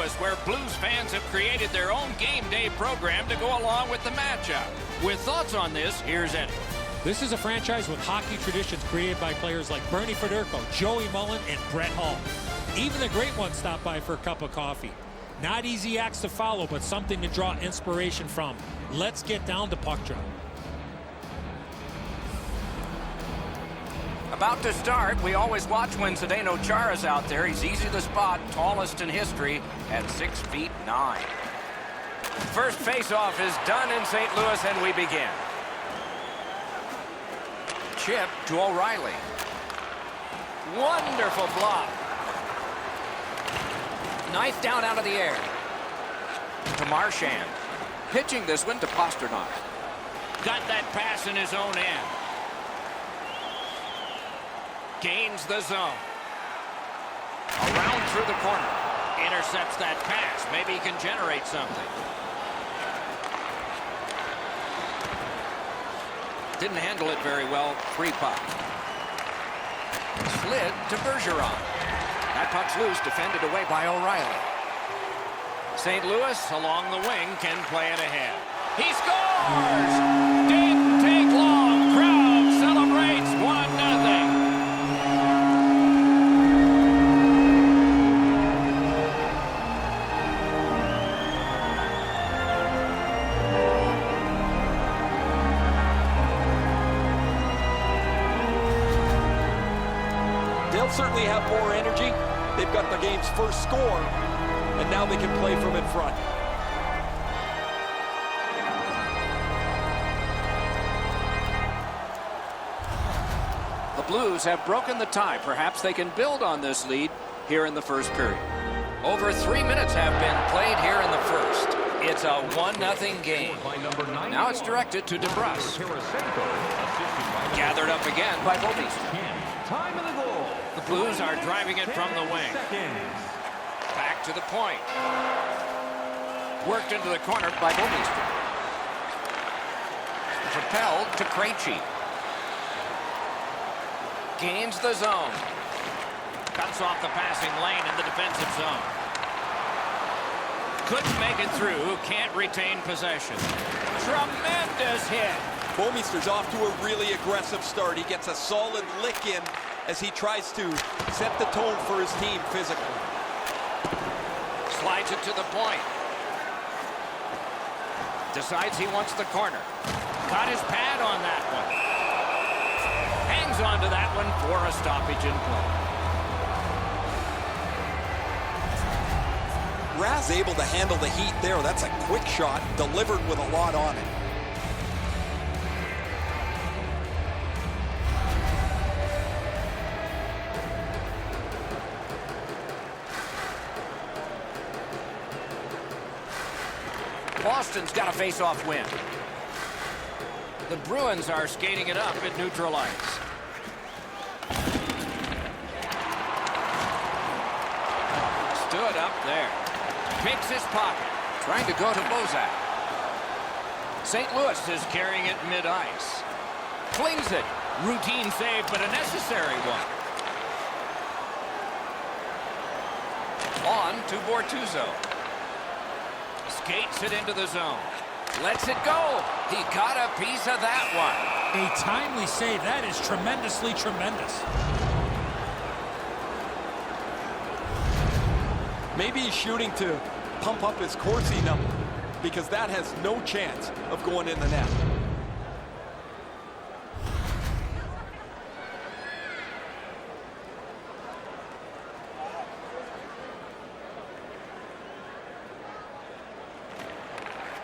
Louis, where Blues fans have created their own game day program to go along with the matchup. With thoughts on this, here's Eddie. This is a franchise with hockey traditions created by players like Bernie Federko, Joey Mullen, and Brett Hull. Even the great ones stop by for a cup of coffee. Not easy acts to follow, but something to draw inspiration from. Let's get down to puck drop. About to start, we always watch when Zdeno Chara's out there. He's easy to spot, tallest in history at 6'9". First face-off is done in St. Louis, and we begin. Chip to O'Reilly. Wonderful block. Knife down out of the air. To Marchand. Pitching this one to Pasternak. Got that pass in his own end. Gains the zone. Around through the corner. Intercepts that pass. Maybe he can generate something. Didn't handle it very well. Free puck. Slid to Bergeron. That puck's loose. Defended away by O'Reilly. St. Louis along the wing can play it ahead. He scores! Didn't take long. Crowd celebrates 1-0. They'll certainly have more energy. They've got the game's first score, and now they can play from in front. The Blues have broken the tie. Perhaps they can build on this lead here in the first period. Over 3 minutes have been played here in the first. It's a 1-0 game. Now it's directed to DeBrus. Gathered up again by Bobista. The Blues are driving it from the wing. Back to the point. Worked into the corner by Bobista. Propelled to Krejci. Gains the zone. Cuts off the passing lane in the defensive zone. Couldn't make it through. Can't retain possession. Tremendous hit. Bomister's off to a really aggressive start. He gets a solid lick in as he tries to set the tone for his team physically. Slides it to the point. Decides he wants the corner. Got his pad on that one. Hangs on to that one for a stoppage in play. Raz able to handle the heat there. That's a quick shot delivered with a lot on it. Boston's got a face-off win. The Bruins are skating it up at neutral ice. Stood up there. Picks his pocket. Trying to go to Bozak. St. Louis is carrying it mid-ice. Flings it. Routine save, but a necessary one. On to Bortuzzo. Skates it into the zone. Lets it go. He got a piece of that one. A timely save. That is tremendously tremendous. Maybe he's shooting to pump up his Corsi number, because that has no chance of going in the net.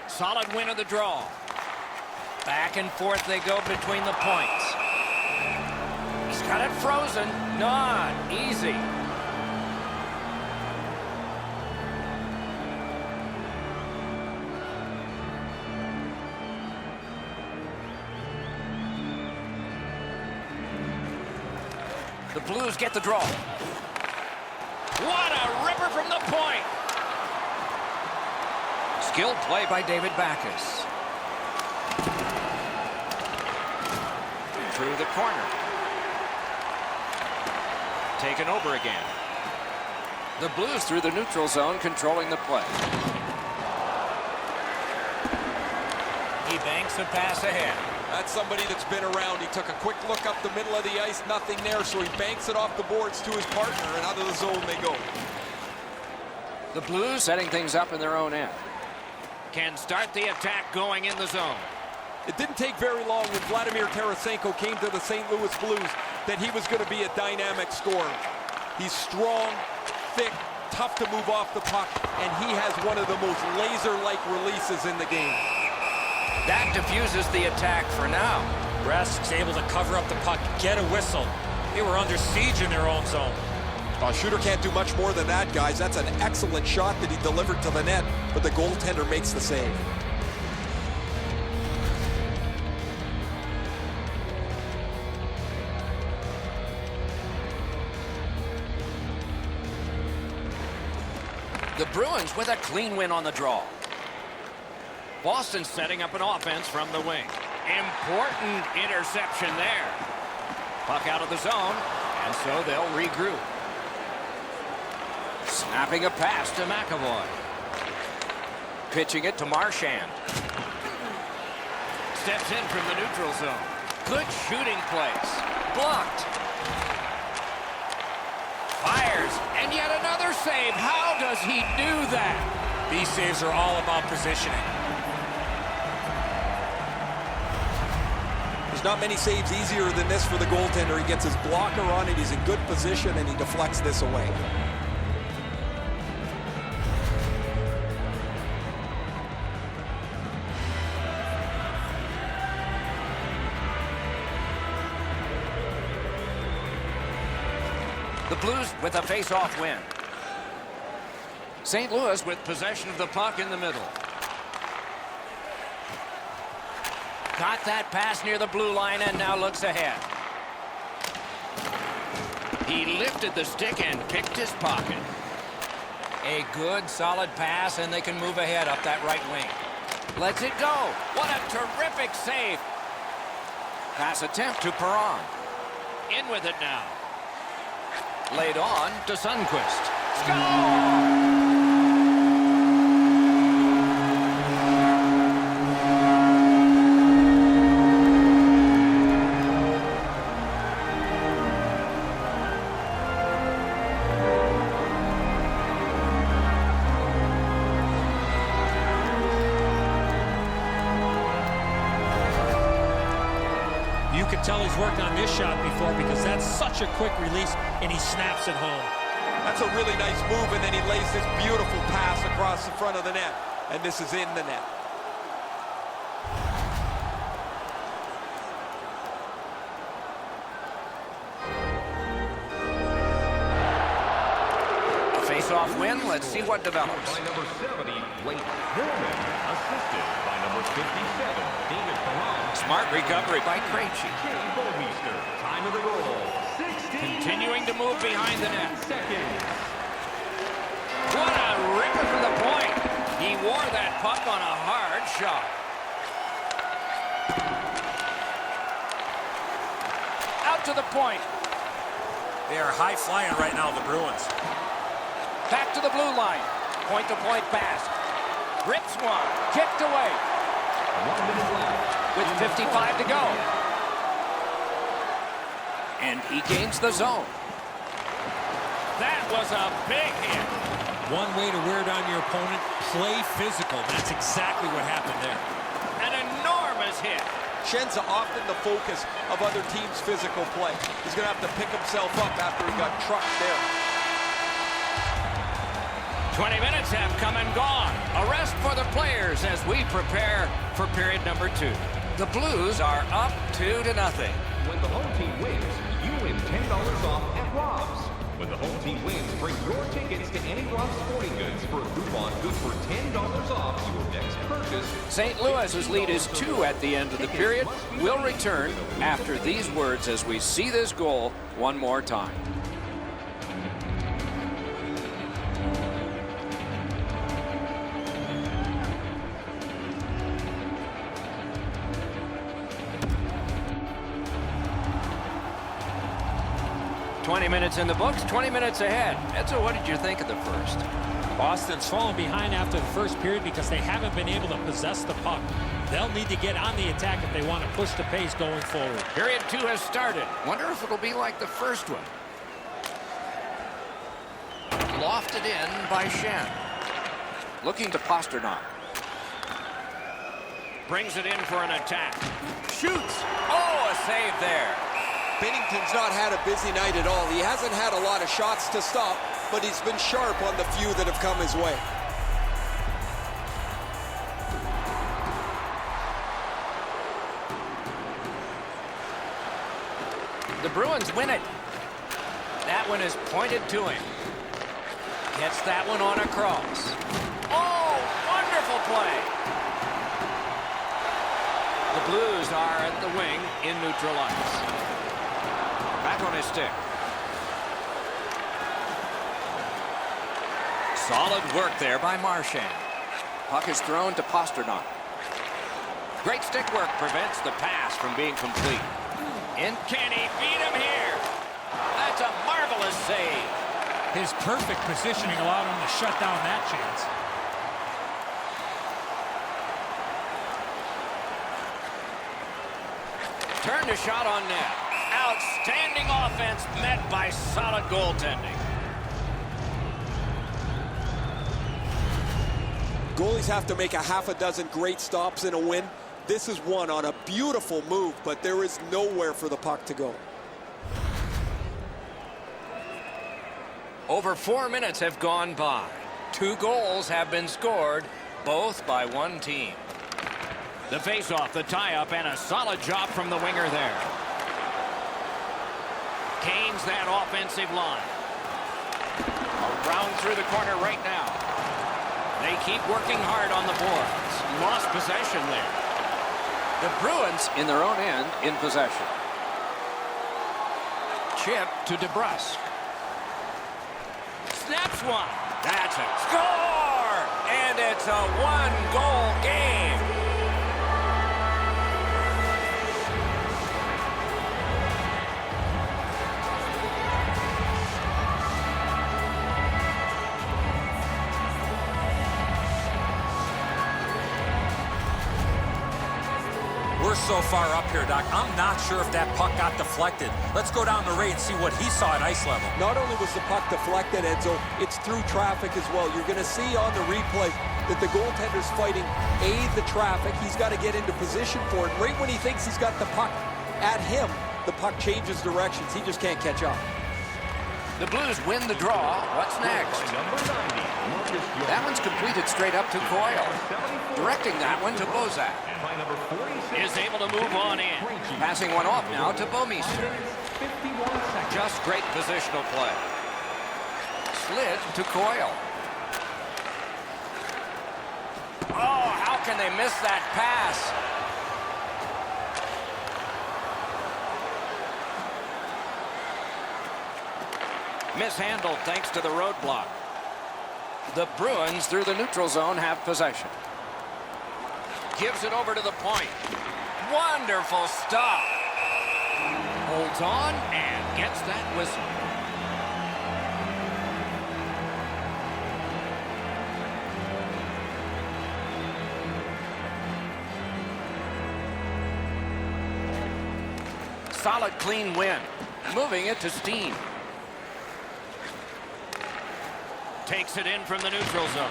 Solid win of the draw. Back and forth they go between the points. He's got it frozen. Not easy. The Blues get the draw. What a ripper from the point. Skilled play by David Backes. Through the corner. Taken over again. The Blues through the neutral zone, controlling the play. He banks a pass ahead. That's somebody that's been around. He took a quick look up the middle of the ice, nothing there, so he banks it off the boards to his partner, and out of the zone they go. The Blues setting things up in their own end. Can start the attack going in the zone. It didn't take very long when Vladimir Tarasenko came to the St. Louis Blues that he was going to be a dynamic scorer. He's strong, thick, tough to move off the puck, and he has one of the most laser-like releases in the game. That diffuses the attack for now. Rask's able to cover up the puck, get a whistle. They were under siege in their own zone. A shooter can't do much more than that, guys. That's an excellent shot that he delivered to the net, but the goaltender makes the save. The Bruins with a clean win on the draw. Boston setting up an offense from the wing. Important interception there. Puck out of the zone, and so they'll regroup. Snapping a pass to McAvoy. Pitching it to Marchand. Steps in from the neutral zone. Good shooting place. Blocked. Fires, and yet another save. How does he do that? These saves are all about positioning. There's not many saves easier than this for the goaltender. He gets his blocker on it, he's in good position, and he deflects this away. The Blues with a face-off win. St. Louis with possession of the puck in the middle. Got that pass near the blue line and now looks ahead. He lifted the stick and picked his pocket. A good, solid pass, and they can move ahead up that right wing. Lets it go. What a terrific save. Pass attempt to Perron. In with it now. Laid on to Sundqvist. Score! You can tell he's worked on this shot before because that's such a quick release, and he snaps it home. That's a really nice move, and then he lays this beautiful pass across the front of the net, and this is in the net. A face-off win. Let's see what develops. By number 70, Blake Hillman, assisted by number 57, David Perron. Smart recovery by Krejci. Time of the roll, 16. Continuing to move behind the net. Seconds. What a ripper for the point. He wore that puck on a hard shot. Out to the point. They are high-flying right now, the Bruins. Back to the blue line. Point-to-point pass. Rips one. Kicked away. 1 minute left. With 55 to go. And he gains the zone. That was a big hit. One way to wear down your opponent, play physical. That's exactly what happened there. An enormous hit. Schen's often the focus of other teams' physical play. He's going to have to pick himself up after he got trucked there. 20 minutes have come and gone. A rest for the players as we prepare for period number 2. The Blues are up 2-0. When the home team wins, you win $10 off at Rob's. When the home team wins, bring your tickets to any Rob's Sporting Goods for a coupon good for $10 off your next purchase. St. Louis's lead is 2 at the end of the period. We'll return after these words as we see this goal one more time. 20 minutes in the books, 20 minutes ahead. Edzo, what did you think of the first? Boston's fallen behind after the first period because they haven't been able to possess the puck. They'll need to get on the attack if they want to push the pace going forward. Period 2 has started. Wonder if it'll be like the first one. Lofted in by Shen. Looking to Pasternak. Brings it in for an attack. Shoots. Oh, a save there. Binnington's not had a busy night at all. He hasn't had a lot of shots to stop, but he's been sharp on the few that have come his way. The Bruins win it. That one is pointed to him. Gets that one on a cross. Oh, wonderful play. The Blues are at the wing in neutral ice. Back on his stick. Solid work there by Marchand. Puck is thrown to Pasternak. Great stick work prevents the pass from being complete. And can he beat him here? That's a marvelous save. His perfect positioning allowed him to shut down that chance. Turned a shot on net. Outstanding offense met by solid goaltending. Goalies have to make a half a dozen great stops in a win. This is one on a beautiful move, but there is nowhere for the puck to go. Over 4 minutes have gone by. 2 goals have been scored, both by one team. The face-off, the tie-up, and a solid job from the winger there. Gains that offensive line. Around through the corner right now. They keep working hard on the boards. Lost possession there. The Bruins in their own end in possession. Chip to DeBrusk. Snaps one. That's it. Score! And it's a 1-goal game. We're so far up here, Doc. I'm not sure if that puck got deflected. Let's go down the Ray and see what he saw at ice level. Not only was the puck deflected, Edzo, it's through traffic as well. You're going to see on the replay that the goaltender's fighting the traffic. He's got to get into position for it. Right when he thinks he's got the puck at him, the puck changes directions. He just can't catch up. The Blues win the draw. What's next? That one's completed straight up to Coyle. Directing that one to Bozak. Is able to move on in. Passing one off now to Bouwmeester. Just great positional play. Slid to Coyle. Oh, how can they miss that pass? Mishandled thanks to the roadblock. The Bruins through the neutral zone have possession. Gives it over to the point. Wonderful stop. Holds on and gets that whistle. Solid, clean win. Moving it to Steen. Takes it in from the neutral zone.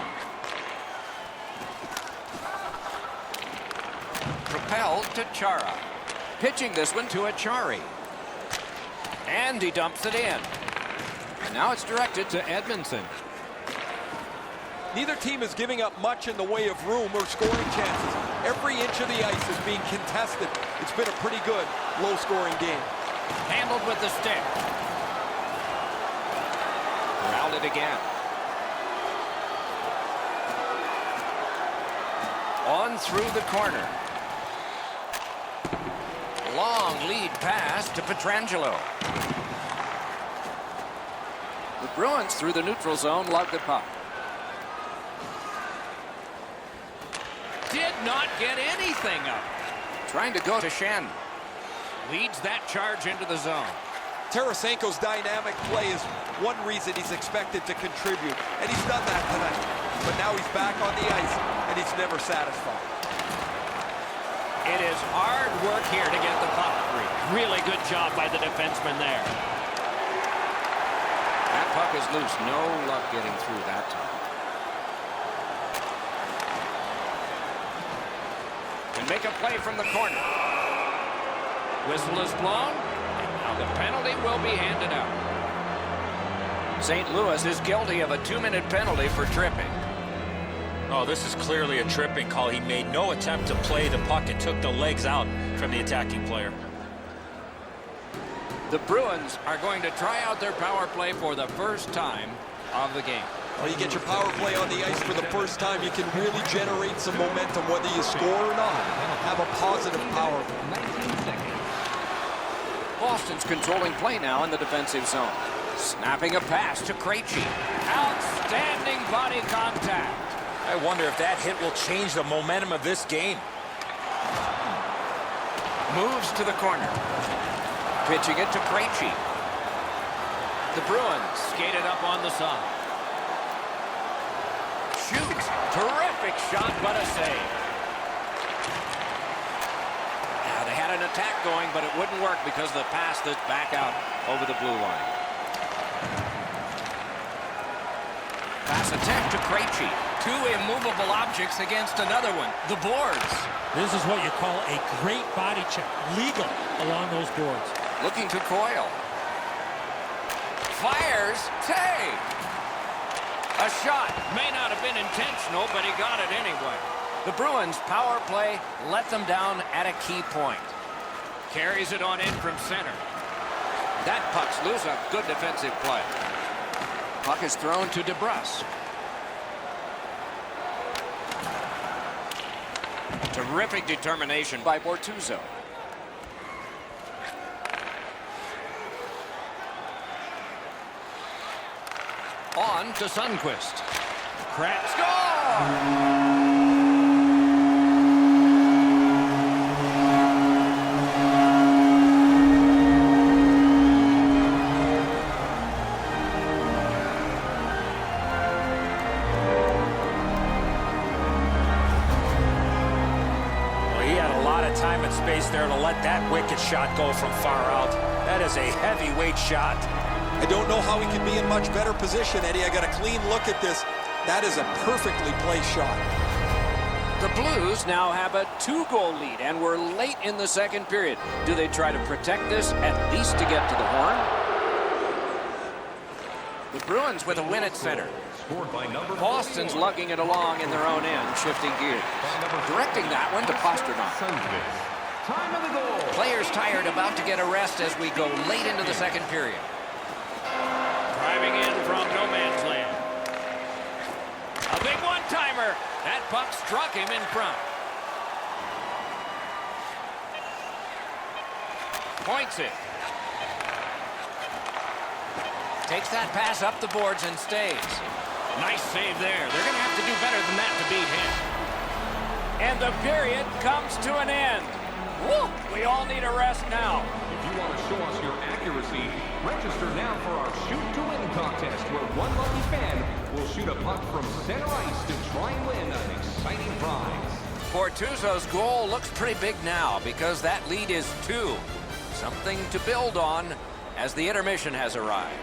Propelled to Chara. Pitching this one to Achari. And he dumps it in. Now it's directed to Edmondson. Neither team is giving up much in the way of room or scoring chances. Every inch of the ice is being contested. It's been a pretty good, low-scoring game. Handled with the stick. Corralled it again. On through the corner. Long lead pass to Pietrangelo. The Bruins through the neutral zone lug the puck. Did not get anything up. Trying to go to Shen. Leads that charge into the zone. Tarasenko's dynamic play is one reason he's expected to contribute, and he's done that tonight. But now he's back on the ice, and he's never satisfied. It is hard work here to get the puck free. Really good job by the defenseman there. That puck is loose. No luck getting through that time. Can make a play from the corner. Whistle is blown, and now the penalty will be handed out. St. Louis is guilty of a 2-minute penalty for tripping. Oh, this is clearly a tripping call. He made no attempt to play the puck and took the legs out from the attacking player. The Bruins are going to try out their power play for the first time of the game. Well, you get your power play on the ice for the first time, you can really generate some momentum, whether you score or not. Have a positive power play. 19 seconds. Boston's controlling play now in the defensive zone. Snapping a pass to Krejci. Outstanding body contact. I wonder if that hit will change the momentum of this game. Moves to the corner. Pitching it to Krejci. The Bruins skated up on the side. Shoots. Terrific shot, but a save. Now they had an attack going, but it wouldn't work because of the pass that's back out over the blue line. Pass attack to Krejci. Two immovable objects against another one. The boards. This is what you call a great body check. Legal along those boards. Looking to Coyle. Fires. Save. A shot. May not have been intentional, but he got it anyway. The Bruins' power play let them down at a key point. Carries it on in from center. That puck's loose. A good defensive play. Puck is thrown to DeBrusque. Terrific determination by Bortuzzo. On to Sundqvist. Crack score! Time and space there to let that wicked shot go from far out. That is a heavyweight shot. I don't know how he can be in much better position, Eddie. I got a clean look at this. That is a perfectly placed shot. The Blues now have a 2-goal lead, and we're late in the second period. Do they try to protect this at least to get to the horn? The Bruins with a win at center. Boston's lugging it along in their own end, shifting gears. Directing that one to Pastrnak. Time of the goal. Players tired, about to get a rest as we go late into the second period. Driving in from no man's land. A big one-timer. That puck struck him in front. Points it. Takes that pass up the boards and stays. Nice save there. They're going to have to do better than that to beat him. And the period comes to an end. Woo! We all need a rest now. If you want to show us your accuracy, register now for our Shoot to Win contest, where one lucky fan will shoot a puck from center ice to try and win an exciting prize. Bortuzzo's goal looks pretty big now because that lead is 2. Something to build on as the intermission has arrived.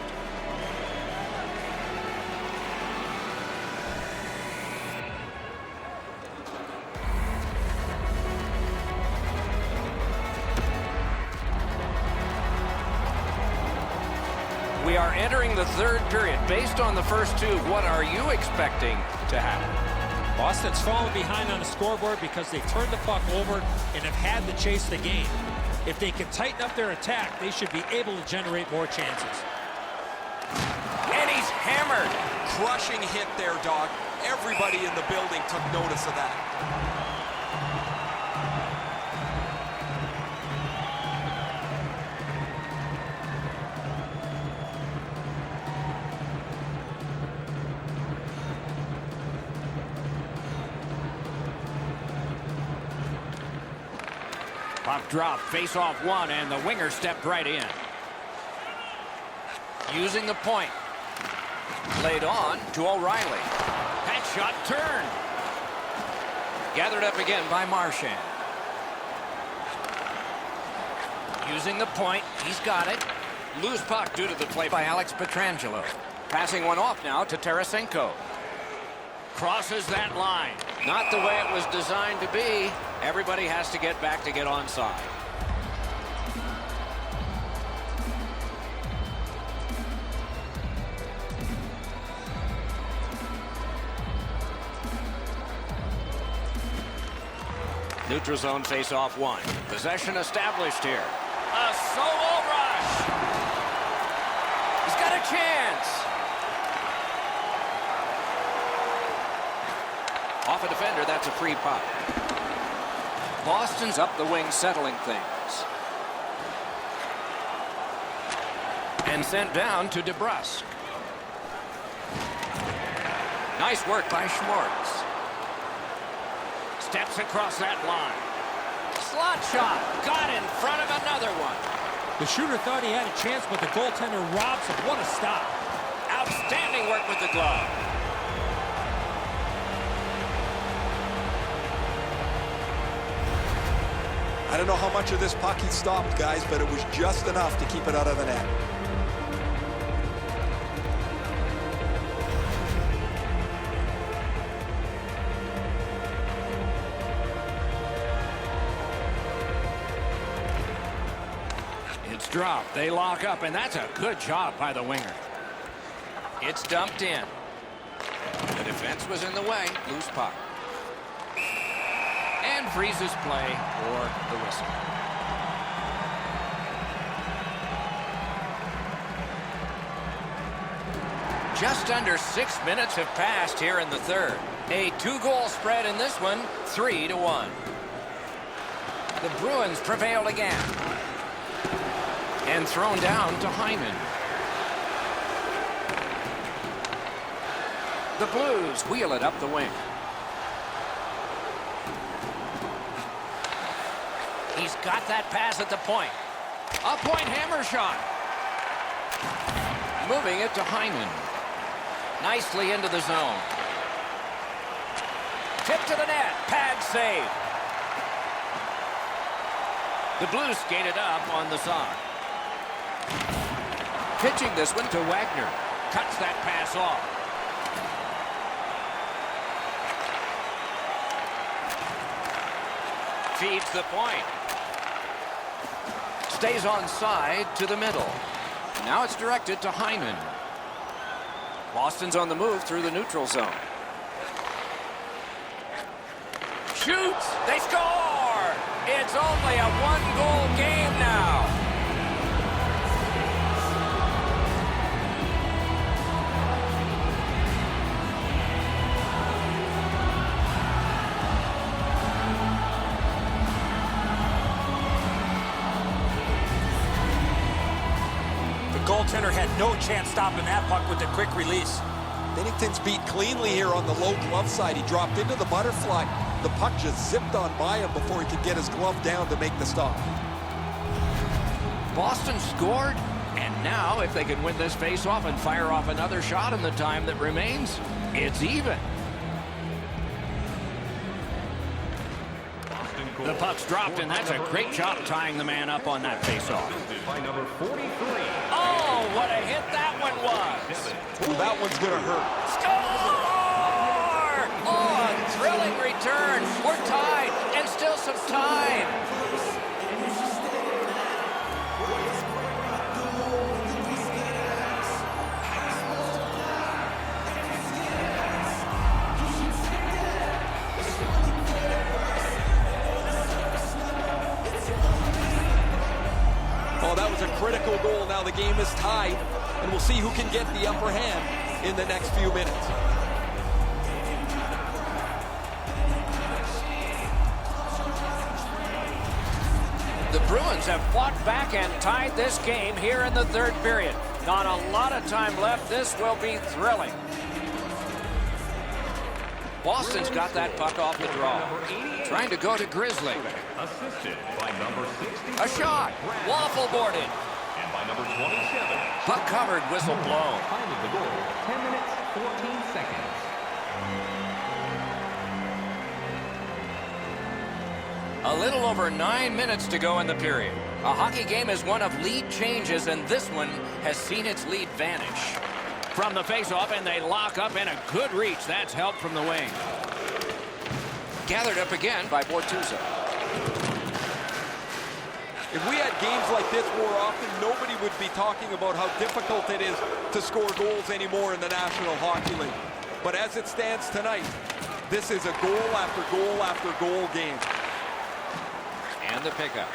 We are entering the third period. Based on the first 2, what are you expecting to happen? Boston's fallen behind on the scoreboard because they've turned the puck over and have had to chase the game. If they can tighten up their attack, they should be able to generate more chances. And he's hammered. Crushing hit there, Doc. Everybody in the building took notice of that. Puck drop, face off one, and the winger stepped right in. using the point. Laid on to O'Reilly. That shot turned. Gathered up again by Marchand. Using the point. He's got it. Loose puck due to the play by Alex Pietrangelo. Passing one off now to Tarasenko. Crosses that line. Not the way it was designed to be. Everybody has to get back to get onside. Neutral zone face-off one. Possession established here. A solo rush. He's got a chance. Off a defender, that's a free puck. Boston's up the wing settling things. And sent down to DeBrusk. Nice work by Schwartz. Steps across that line. Slot shot. Got in front of another one. The shooter thought he had a chance, but the goaltender robs him. What a stop. Outstanding work with the glove. I don't know how much of this puck he stopped, guys, but it was just enough to keep it out of the net. It's dropped. They lock up, and that's a good job by the winger. It's dumped in. The defense was in the way. Loose puck. And freezes play for the whistle. Just under 6 minutes have passed here in the third. A 2-goal spread in this one, 3-1. The Bruins prevailed again. And thrown down to Hyman. The Blues wheel it up the wing. He's got that pass at the point. A point hammer shot. Moving it to Hyman. Nicely into the zone. Tip to the net. Pad save. The Blues skated up on the side. Pitching this one to Wagner. Cuts that pass off. Feeds the point. Stays on side to the middle. Now it's directed to Hyman. Boston's on the move through the neutral zone. Shoots! They score! It's only a 1-goal game now. Goaltender had no chance stopping that puck with the quick release. Binnington's beat cleanly here on the low glove side. He dropped into the butterfly. The puck just zipped on by him before he could get his glove down to make the stop. Boston scored, and now if they can win this face-off and fire off another shot in the time that remains, it's even. The puck's dropped, and that's a great job tying the man up on that face-off. By number 43. Oh, what a hit that one was. Ooh, that one's going to hurt. Score! Oh, a thrilling return. We're tied, and still some time. Oh, that was a critical goal. Now the game is tied, and we'll see who can get the upper hand in the next few minutes. The Bruins have fought back and tied this game here in the third period. Not a lot of time left. This will be thrilling. Boston's got that puck off the draw. Trying to go to Grizzly. Assisted by number 60. A shot. Waffle boarded. And by number 27. Puck covered, whistle blown. Time of the goal, 10 minutes, 14 seconds. A little over 9 minutes to go in the period. A hockey game is one of lead changes, and this one has seen its lead vanish. From the face-off, and they lock up in a good reach. That's help from the wing. Gathered up again by Bortuzzo. If we had games like this more often, nobody would be talking about how difficult it is to score goals anymore in the National Hockey League. But as it stands tonight, this is a goal after goal after goal game. And the pickup.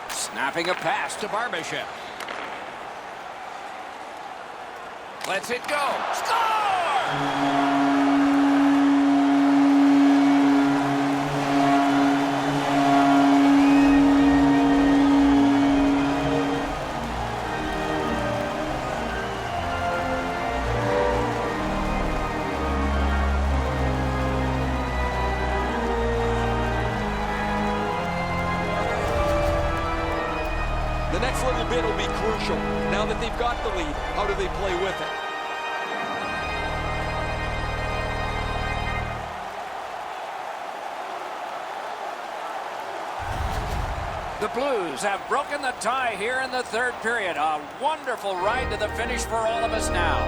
Snapping a pass to Barbashev. Lets it go. Score! The next little bit will be crucial. Now that they've got the lead, how do they play with it? The Blues have broken the tie here in the third period. A wonderful ride to the finish for all of us now.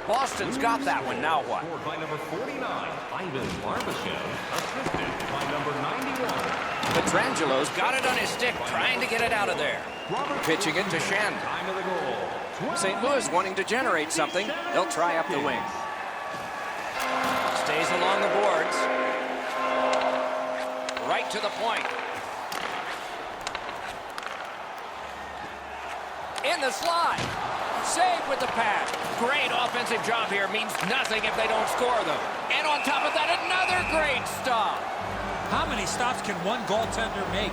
Boston's got that one. Now what? Scored by number 49, Ivan Barbashev, assisted by number 91. Petrangelo's got it on his stick, trying to get it out of there. Pitching it to Shandon. Time of the goal. St. Louis wanting to generate something. They'll try up the wing. Stays along the boards. Right to the point. In the slide. Save with the pass. Great offensive job here. Means nothing if they don't score, though. And on top of that, another great stop. How many stops can one goaltender make?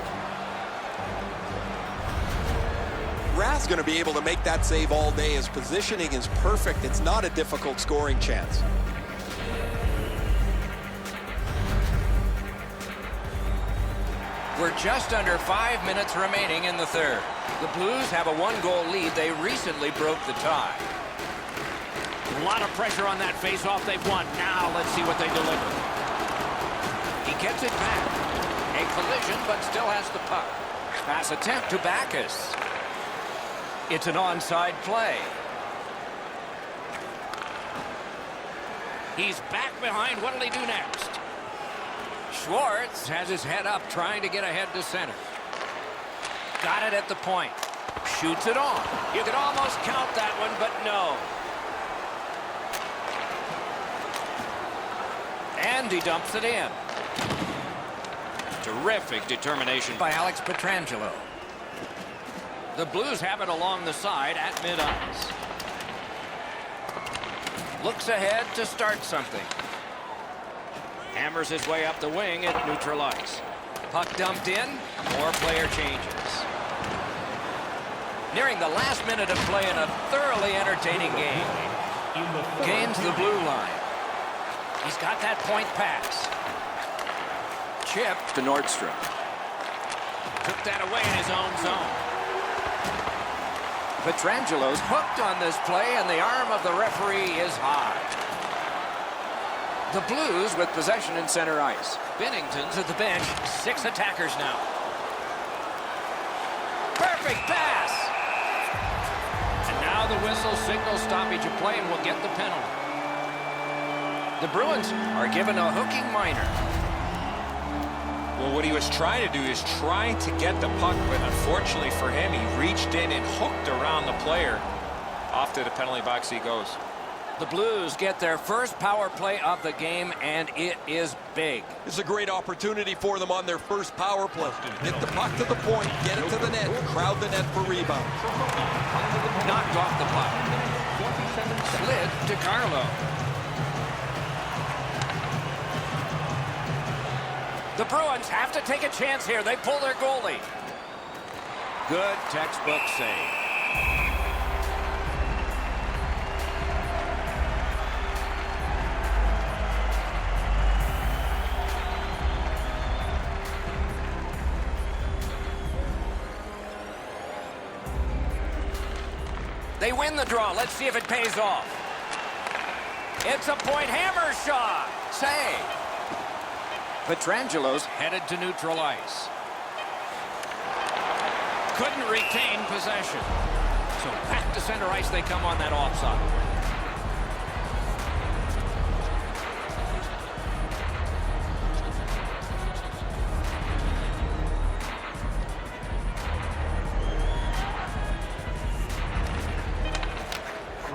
Rath's going to be able to make that save all day. His positioning is perfect. It's not a difficult scoring chance. We're just under 5 minutes remaining in the third. The Blues have a one-goal lead. They recently broke the tie. A lot of pressure on that face-off they've won. Now let's see what they deliver. He gets it back. A collision, but still has the puck. Pass attempt to Backus. It's an onside play. He's back behind. What'll he do next? Schwartz has his head up, trying to get ahead to center. Got it at the point. Shoots it on. You could almost count that one, but no. And he dumps it in. Terrific determination by Alex Pietrangelo. The Blues have it along the side at mid-ice. Looks ahead to start something. Hammers his way up the wing at neutral ice. Puck dumped in. More player changes. Nearing the last minute of play in a thoroughly entertaining game. Gains the blue line. He's got that point pass. Chip to Nordstrom. Took that away in his own zone. Petrangelo's hooked on this play, and the arm of the referee is high. The Blues with possession in center ice. Binnington's at the bench. 6 attackers now. Perfect pass! And now the whistle signals stoppage of play and will get the penalty. The Bruins are given a hooking minor. Well, what he was trying to do is trying to get the puck, but unfortunately for him, he reached in and hooked around the player. Off to the penalty box he goes. The Blues get their first power play of the game, and it is big. It's a great opportunity for them on their first power play. Get the puck to the point, get it to the net, crowd the net for rebound. Knocked off the puck. Slid to Carlo. The Bruins have to take a chance here. They pull their goalie. Good textbook save. They win the draw. Let's see if it pays off. It's a point hammer shot. Save. Petrangelo's headed to neutral ice. Couldn't retain possession. So back to center ice they come on that offside.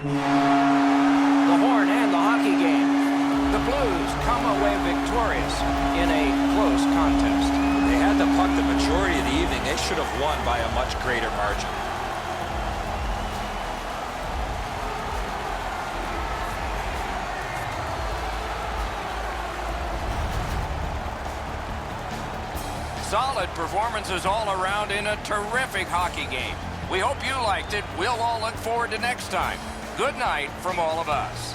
The horn and the hockey game. The Blues come away victorious in a close contest. They had the puck the majority of the evening. They should have won by a much greater margin. Solid performances all around in a terrific hockey game. We hope you liked it. We'll all look forward to next time. Good night from all of us.